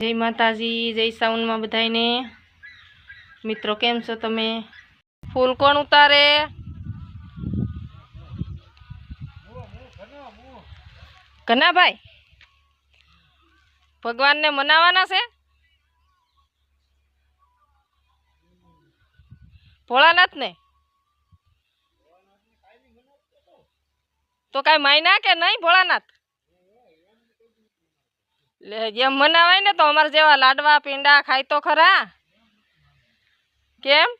जय माताजी, जय साउन में बधाईने। मित्रों केम छो तमे? फूल कोण उतारे? कना भाई भगवान ने मनावाना छे? भोलानाथ ने तो कई मायना के नहीं? भोलानाथ जेम मनावाय ने तो अमर जेवा लाडवा पींडा खाई तो खरा। केम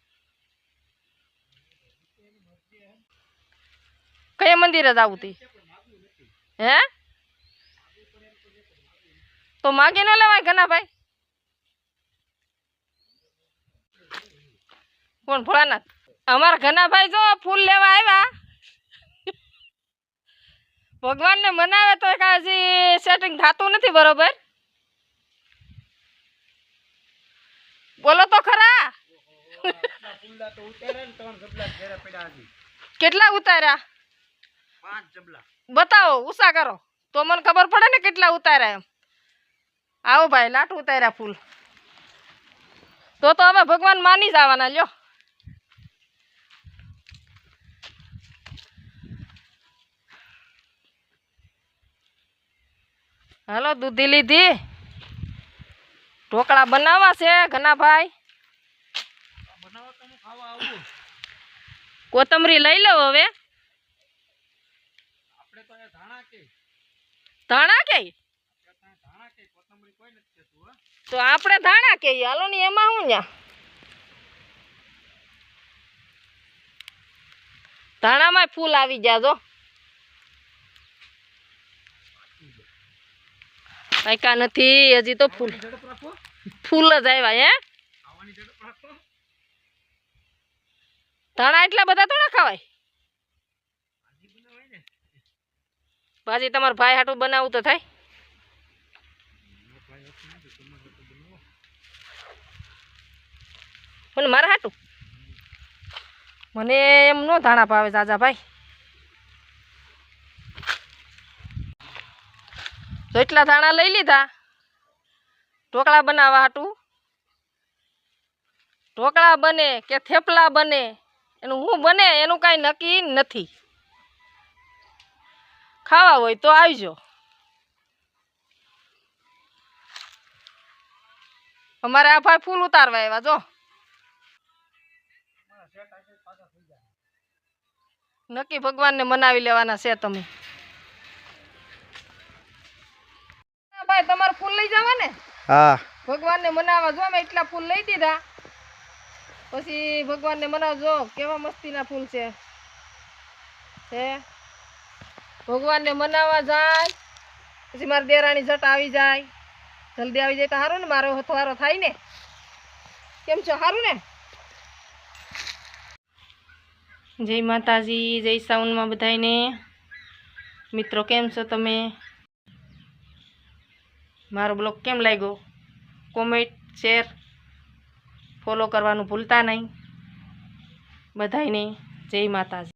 कई मंदिर जावू ती हे तो मागी न लेवाय घना भाई? कोण? भोलानाथ। अमर घना भाई जो फूल लेवा आव्या भगवान ने मनावे तो हजी सेटिंग थातुं नथी बरोबर। बोलो तो खरा। केटला उतार्या? 5 जबला। बताओ, ऊसा करो तो मन खबर पड़े ने केटला उतार्या एम। आओ भाई लाट उतार्या फूल तो हवे भगवान मानी जवाना। ल्यो हेलो दूधी लीधी। ढोकळा बनावा छे घना भाई। कोतमरी लई लो हवे। धाणा के तो आपणे धाणा के हालो नी एमा हुं न्या धाणा में फूल आवी गया जो पाका नथी हजी तो फूल फूल ज आव्या हे। धाणा એટલા બધા થોડા ખવાય? ભાજી તમાર ભાઈ હાટુ બનાવું તો થાય। મને મારા હાટુ મને એમ નો ધાણા ભાવે જાજા ભાઈ। તો એટલા ધાણા લઈ લીધા ઢોકળા બનાવવા હાટુ। ઢોકળા બને કે થેપલા બને એનું હું બને એનું કાંઈ નક્કી નથી। ખાવા હોય તો આવજો। અમારે આ ભાઈ ફૂલ ઉતારવા આવ્યા જો। नक्की भगवान ने मनावी लेवाना छे तमे। भाई तमार फूल लई जावा ने? हाँ भगवान ने मनावा जो मैं इटला फूल लई दीधा पछी भगवान ने मनावजो केवा मस्तीना फूल छे हे। भगवान ने मनावा जाय पछी मारी देराणी झट आवी जाय जल्दी आवी जाय तो हारू ने मारो हथवारो थाय ने। केम छो? हारू ने? जय माताजी, जय साउन में बधाईने। मित्रों केम छो तमे? मारो ब्लॉग केम लाग्यो? कॉमेंट शेर फॉलो करवानुं भूलता नहीं। बधाईने जय माताजी।